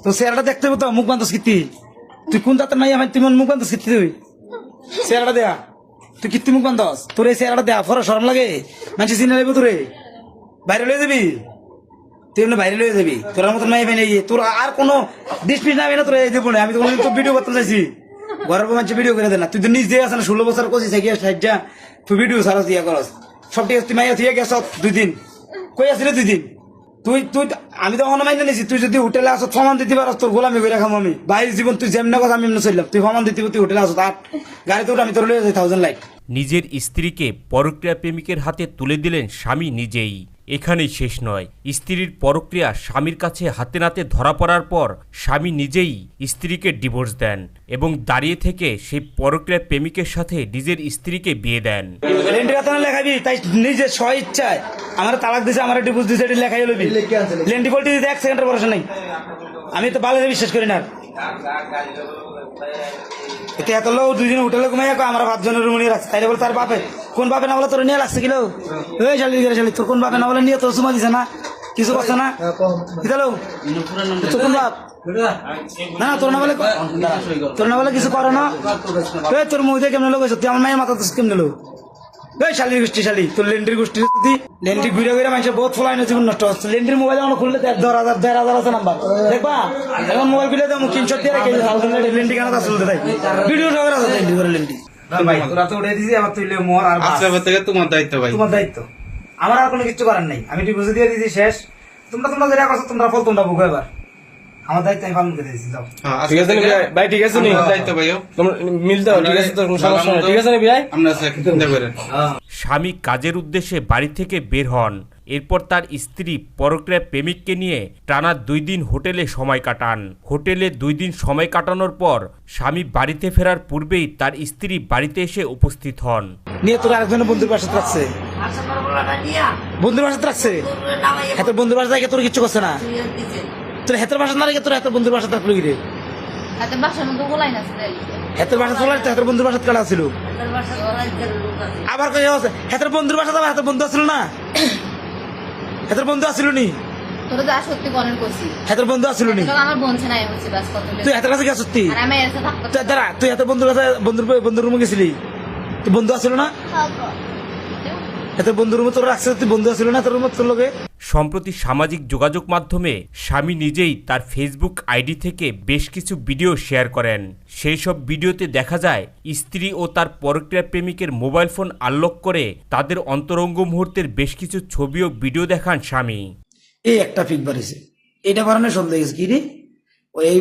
তো চেহারাটা দেখতে হবে তো, মুখ বান্ধব কীর্তি তুই কোন দাঁতের নাই আমার তুই মুখ বান্ধব কীর্তি তুই চেহারাটা দেয়া তুই কীর্তি মুখ বান্ধব তোর এই চেহারাটা দেয়া ফরা সরম লাগে মানুষ চিনে নেবে তোরে বাইরে লয়ে যাবি তুই এমনি বাইরে লয়ে যাবি তোর মতো নাই ভাই তোর আর কোনো ডিসপ্লিন নামে না তোর এই দেবো না আমি তো ভিডিও করতে চাইছি ঘরের পর মানুষ ভিডিও করে দে না তুই তো নিজ দিয়ে আসে না 16 বছর করছিস গিয়ে সাইডটা তুই ভিডিও সারা দিয়ে করস সব ঠিক আছে তুই মাইয়া দিয়ে গেছ 2 দিন কই আসলে 2 দিন তুই তুই আমি তো অন্য মাইনে নিছি তুই যদি হোটেলে আসো ফমান দিতে পারস তোর গোলামি করে খাম আমি বাইরের জীবন তুই যেমন কথা আমি এমনি চললাম তুই ফমান দিতে তুই হোটেলে আসো তার গাড়িতে উঠে আমি তোর লয়ে যাই 1000 লাইক। নিজের স্ত্রীকে পরক্রিয়া প্রেমিকের হাতে তুলে দিলেন স্বামী নিজেই। এখানেই শেষ নয়, স্ত্রীর পরক্রিয়া স্বামীর কাছে হাতে নাতে ধরা পড়ার পর স্বামী নিজেই স্ত্রীকে ডিভোর্স দেন এবং দাঁড়িয়ে থেকে সেই পরক্রিয়া প্রেমিকের সাথে নিজের স্ত্রীকে বিয়ে দেন। লেখাবি তাই নিজের স্ব ইচ্ছায় আমার তালাক দিছে আমার ডিভোর্স দিছে এটা লেখাই লবি লেন্ডি বলতে দিতে 1 সেকেন্ডের ভরসা নাই আমি তো বাংলাদেশে বিশ্বাস করি না এতে এত লোক 2 দিন হোটেলে ঘুমাইয়া আমার 5 জনের রুম নিয়ে রাখছে তাই বলে তার বাপে কোন বাপে না বলে তোর নিয়ে লাগছে কিলো ওই শালি তোর কোন বাপে না বলে নিয়ে তোর সুমা দিছে না কিছু করছে না কিতালো তোর কোন বাপ না তোর না বলে কিছু করো না তোর মুখ দিয়ে কেমন লোক তুই আমার মায়ের মাথা কেমন লোক ওই শালির গোষ্ঠী শালি তোর লেন্ডির গোষ্ঠীর যদি লেন্ডি ঘুরে ঘুরে মানুষের বহুত ফলাই না জীবন নষ্ট হচ্ছে লেন্ডির মোবাইল আমার খুললে 10,000 আছে নাম্বার দেখবা এখন মোবাইল খুলে দেবো 300 দিয়ে রেখে লেন্ডি কেন চলতে তাই ভিডিও সবার আছে লেন্ডি করে লেন্ডি ভাই তোরা তো উঠে দিছি আবার তুই মোর আর আজকের থেকে তোমার দায়িত্ব ভাই তোমার দায়িত্ব আমার আর কোনো কিছু করার নাই আমি ডিভোর্স দিয়ে দিয়েছি শেষ তোমরা যেটা করছো তোমরা ফল তোমরা বুঝো এবার আমার দায়িত্ব আমি পালন করে দিয়েছি যাও ঠিক আছে ভাই ঠিক আছে নি দায়িত্ব ভাইও তোমরা মিল দাও ঠিক আছে তোর কোনো সমস্যা নেই ঠিক আছে নি ভাই আমরা চিন্তা করেন। স্বামী কাজের উদ্দেশ্যে বাড়ি থেকে বের হন, এরপর তার স্ত্রী পরক্রিয়া প্রেমিককে নিয়ে টানা 2 দিন হোটেলে সময় কাটান। হোটেলে 2 দিন সময় কাটানোর পর স্বামী বাড়িতে ফেরার পূর্বেই তার স্ত্রী বাড়িতে এসে উপস্থিত হন। নিয়ে তোর আরেকজনের বন্ধুর বাসাতে রাখছে বন্ধুর বাসাতে রাখছে হাতের বন্ধুর বাসা থেকে তোর কিচ্ছু করছে না তোর হাতের বাসা না রেখে তোর হাতের বন্ধুর বাসাতে রাখলো কি রে হাতের বাসা তোলা হাতের বন্ধুর বাসাতে কাটা ছিল আবার কই হাতের বন্ধুর বাসাতে হাতের বন্ধু আসছিল না হাতের বন্ধু আসছিল নি হাতের বন্ধু আসছিল নি তুই হাতের কাছে গেছিস তুই হাতের বন্ধুর কাছে বন্ধুর রুমে গেছিলি তুই বন্ধু আসছিল না বন্ধুর রুমে তোর রাখছে তুই বন্ধু আসছিল না তোর রুমে তোর লগে। সম্প্রতি সামাজিক যোগাযোগ মাধ্যমে স্বামী নিজেই তার ফেসবুক আইডি থেকে বেশ কিছু ভিডিও শেয়ার করেন। সেই সব ভিডিওতে দেখা যায় স্ত্রী ও তার পরক্রিয়া প্রেমিকের মোবাইল ফোন আনলক করে তাদের অন্তরঙ্গ মুহূর্তের বেশ কিছু ছবি ও ভিডিও দেখান স্বামী। এই একটা ফিক বাড়িছে এটা বাড়ানো সন্দেহ গেছে কি রে এই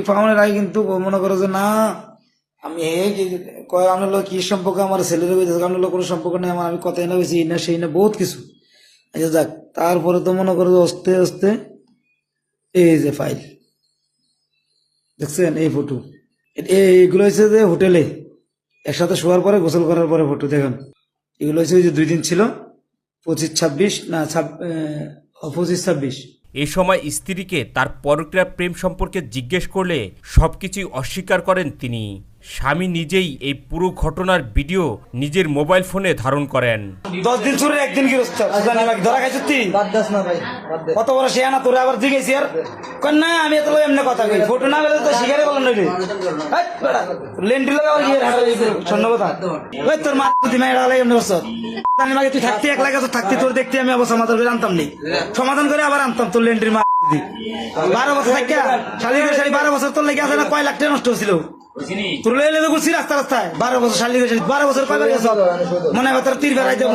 ফাউনের আগে কিন্তু মনে করো যে না আমি কয় আমার লোক কি সম্পর্ক আমার ছেলের আমার লোক কোনো সম্পর্ক নেই আমার আমি কথাই না বেশি না সেই না বহুত কিছু আচ্ছা যাক তারপরে তো মনে করো আস্তে আস্তে এই যে ফাইল দেখছেন এই ফটো এইগুলো হয়েছে যে হোটেলে একসাথে শোয়ার পরে গোসল করার পরে ফটো দেখেন এগুলো হয়েছে ওই যে 2 দিন ছিল 25-26 না 25-26। এ সময় স্ত্রীকে তার পরক্রিয়া প্রেম সম্পর্কে জিজ্ঞেস করলে সবকিছুই অস্বীকার করেন তিনি। স্বামী নিজেই এই পুরো ঘটনার ভিডিও নিজের মোবাইল ফোনে ধারণ করেন। 10 দিন চুরে 1 দিন কি ধরা খাইছ তুই কত বড় সে আনা তোরা আবার জিজ্ঞেস আর না আমি এত এমনি কথা কই ফটো না বেলে তো শিকারে বলেন রে লেন্ডি লাগা শূন্য কথা ওই তোর মা তুই মায়ের আলাই এমনি বসত মাকে তুই থাকতে একলা গেছ থাকতে তোর দেখতে আমি অবস্থা সমাধান করে আনতাম নি সমাধান করে আবার আনতাম তোর লেন্ডির মা 12 বছর থাকা শালি 12 বছর তোর লেগে আছে না কয় লাখ টাকা নষ্ট হয়েছিল তোর লেলে তো ঘুরছি রাস্তায় 12 বছর শালি 12 বছর কয়বার গেছ মনে হয় তোর 3 বার আইতে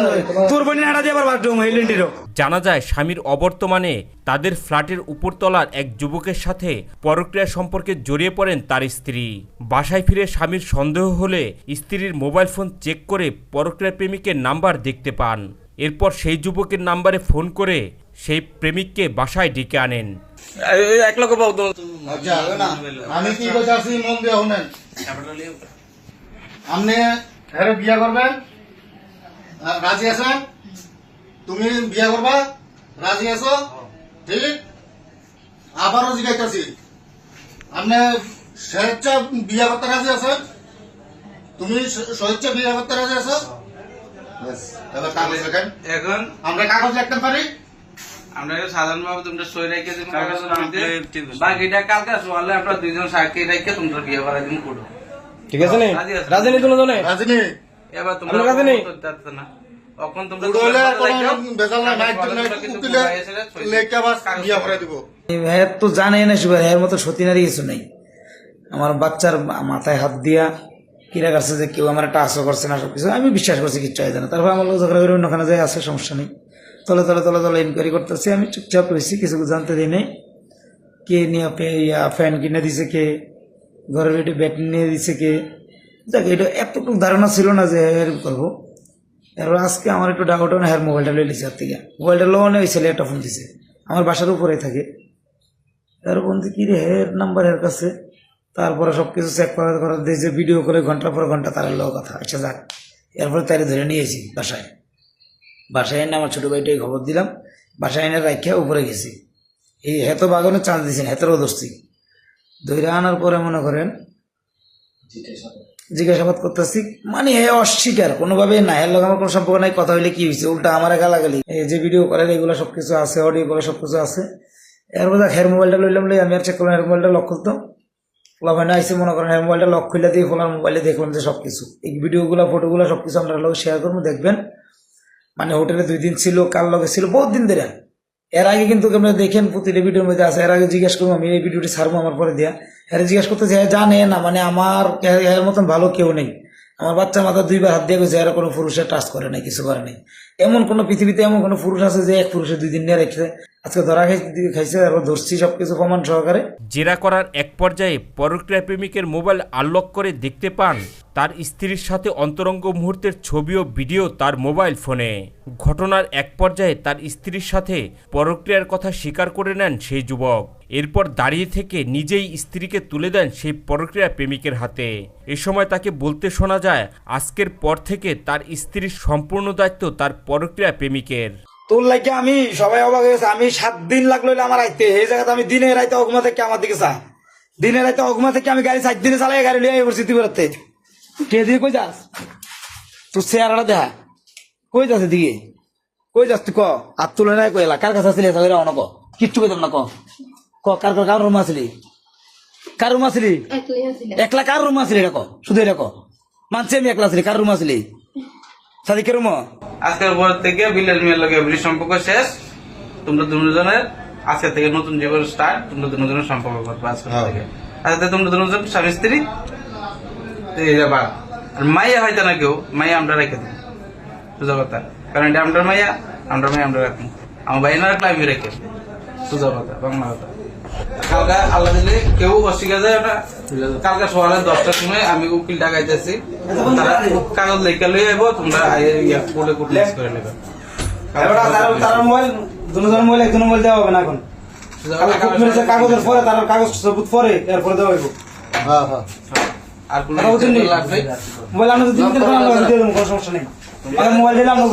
তোর বোন হাঁটা দিয়ে আবার বাথরুম লেন্ডিরও। জানা যায় স্বামীর অবর্তমানে তাদের ফ্ল্যাটের উপরতলার এক যুবকের সাথে পরক্রিয়া সম্পর্কে জড়িয়ে পড়েন তার স্ত্রী। বাসায় ফিরে স্বামীর সন্দেহ হলে স্ত্রীর মোবাইল ফোন চেক করে পরক্রিয়া প্রেমিকের নাম্বার দেখতে পান। এরপর সেই যুবকের নাম্বারে ফোন করে সেই প্রেমিককে বাসায় ডেকে আনেন। এক লক্ষ পাও তো আমি কি বলছি মন দিয়ে শুনেন আপনি এর বিয়া করবেন রাজি আছেন তুমি বিয়া করবা রাজি আছো ঠিক আবারও জিজ্ঞাসা আপনি স্বেচ্ছা বিয়া করতে রাজি আছেন তুমি স্বেচ্ছা বিয়া করতে রাজি আছো এবার কাগজ লেখেন এখন আমরা কাগজ লিখতে পারি আমরা সাধারণভাবে তোমরা সই রেখে দিন কাগজ বাকিটা কালকে সোয়ালে আমরা দুইজন সাক্ষী রেখে তোমরা বিয়ে করাই দিন করো ঠিক আছে নি রাজনী দুজনে রাজনী এবার তোমরা আমরা কাজে নেই। না এখন তোমরা উড়লে কোনো বেজাল না নাইট উকিলে লেখা বাস বিয়া করে দিব হ্যাঁ তো জানে না সুগার এর মতো সতী নারী কিছু নেই। আমার বাচ্চার মাথায় হাত দিয়া কিরা করছে যে কেউ আমার একটা আশা করছে না সবকিছু আমি বিশ্বাস করছি কিচ্ছু হয় না। তারপর আমার লোক ঝগড়া করে অন্যখানে যায় আছে সমস্যা নেই। তলে তলে তলে তলে ইনকোয়ারি করতেছি আমি চুপচাপ রয়েছি কিছু জানতে দিই নেই। কে নিয়ে ফ্যান কিনে দিছে কে ঘরের বেটে ব্যাট নিয়ে দিছে কে দেখ এটা এতটুকু ধারণা ছিল না যে এরকম করবো। এরপর আজকে আমার একটু ডাউট না হ্যাঁ মোবাইলটা লয়ে লিছে হাত থেকে মোবাইলটা লোনে ওই ছেলে একটা ফোন দিছে আমার বাসার উপরে থাকে এর ফোন দিয়ে কি রে হের নাম্বার এর কাছে তারপরে সবকিছু চেক করার দিয়েছে ভিডিও করে ঘন্টার পর ঘন্টা তার লোক কথা আচ্ছা যাক এরপরে তারে ধরে নিয়েছি বাসায় এনে আমার ছোট ভাইটাই খবর দিলাম বাসায় এনে রাখিয়া উপরে গেছি এই হেতো বাগানের চান্স দিয়েছেন হেতেরও দোষী ধরে আনার পরে মনে করেন জিজ্ঞাসাবাদ করতেছি মানে হে অস্বীকার কোনোভাবে না এর লোক আমার কোনো সম্পর্ক নাই কথা হইলে কি হয়েছে উল্টা আমার গালাগালি এই যে ভিডিও করেন এগুলো সবকিছু আছে অডিও করে সবকিছু আছে এরপর দেখ হের মোবাইলটা লইলাম লই আমি আর চেক করলাম হের মোবাইলটা লক খুলতাম লাভানে আইসে মনে করেন হের মোবাইলটা লক খুলে দিয়ে ফোলার মোবাইলে দেখলাম যে সবকিছু এই ভিডিওগুলো ফটোগুলো সবকিছু আমরা লোক শেয়ার করবো দেখবেন মানে হোটেলে 2 দিন ছিল কাল লগে ছিল বহুত দিন ধরে এর আগে কিন্তু আপনারা দেখেন প্রতিটা ভিডিওর মধ্যে আছে এর আগে জিজ্ঞেস করবো আমি এই ভিডিওটি ছাড়বো আমার পরে দিয়া এর জিজ্ঞেস করতেছে জানে না মানে আমার এর মতন ভালো কেউ নেই আমার বাচ্চা মাথা 2 বার হাত দিয়ে গেছে এরা কোনো পুরুষের টাচ করে নাই কিছু করে নাই এমন কোনো পৃথিবীতে এমন কোনো পুরুষ আছে যে এক পুরুষের 2 দিন নিয়ে রেখেছে আজকে ধরা খাইছে আর ধরছি সবকিছু প্রমাণ সহকারে জেরা করার এক পর্যায়ে পরক্রিয়া প্রেমিকের মোবাইল আনলক করে দেখতে পান তার স্ত্রীর সাথে অন্তরঙ্গ মুহূর্তের ছবি ও ভিডিও তার মোবাইল ফোনে। ঘটনার এক পর্যায়ে তার স্ত্রীর সাথে পরক্রিয়ার কথা স্বীকার করে নেন সেই যুবক। এরপর দাঁড়িয়ে থেকে নিজেই স্ত্রীকে তুলে দেন সেই পরক্রিয়া প্রেমিকের হাতে। এ সময় তাকে বলতে শোনা যায় আজকের পর থেকে তার স্ত্রীর সম্পূর্ণ দায়িত্ব তার পরক্রিয়া প্রেমিকের। তোর লাগে আমি সবাই অবাক হয়েছে আমি 7 দিন লাগলো আমার আইতে এই জায়গাতে আমি দিনে রাইতে অগমা থেকে আমার দিকে চা দিনে রাইতে অগমা থেকে আমি গাড়ি 7 দিনে চালাই গাড়ি লিয়ে পড়ছি তুই বেরোতে কে দিয়ে কই যাস তোর চেহারাটা দেখা কই যাস দিকে কই যাস তুই ক হাত তুলে নাই কইলা কার কাছে আসলি অনক কিচ্ছু কইতাম না ক কার রুম আসলি কার রুম আসলি একলা কার রুম আসলি এটা ক শুধু এটা ক মানছি আমি একলা আসলি কার রুম আসলি সাদিকের রুম আজকের পর থেকে বিলের মেয়ের লগে এভরি সম্পর্ক শেষ তোমরা দুজনের আজকে থেকে নতুন জীবন স্টার্ট তোমরা দুজনের সম্পর্ক করবে আজকে থেকে আজকে তোমরা দুজন স্বামী স্ত্রী এই ব্যাপার আর মাইয়া হয়তো না কেউ মাইয়া আমরা রেখে দেবো সোজা কথা কারণ এটা আমরা মাইয়া আমরা রাখবো আমার ভাই না রাখলে আমি রেখে সোজা কথা বাংলা কথা কালকে আল্লাহ দিলে কেউ অস্বীকার যায় না কালকে সকালে 10টার সময় আমি উকিল ডাকাইতেছি তারা কাগজ লেখা লই আইব তোমরা কোর্টে লিস্ট করে নেবে তার মোবাইল দুজনের মোবাইল একজনের মোবাইল দেওয়া হবে না এখন কাগজের পরে তার কাগজ সবুত পরে এরপরে দেওয়া হইব হ্যাঁ হ্যাঁ আর কোনো লাগবে মোবাইল আমরা যদি কোনো সমস্যা নেই মোবাইল দিলে আমরা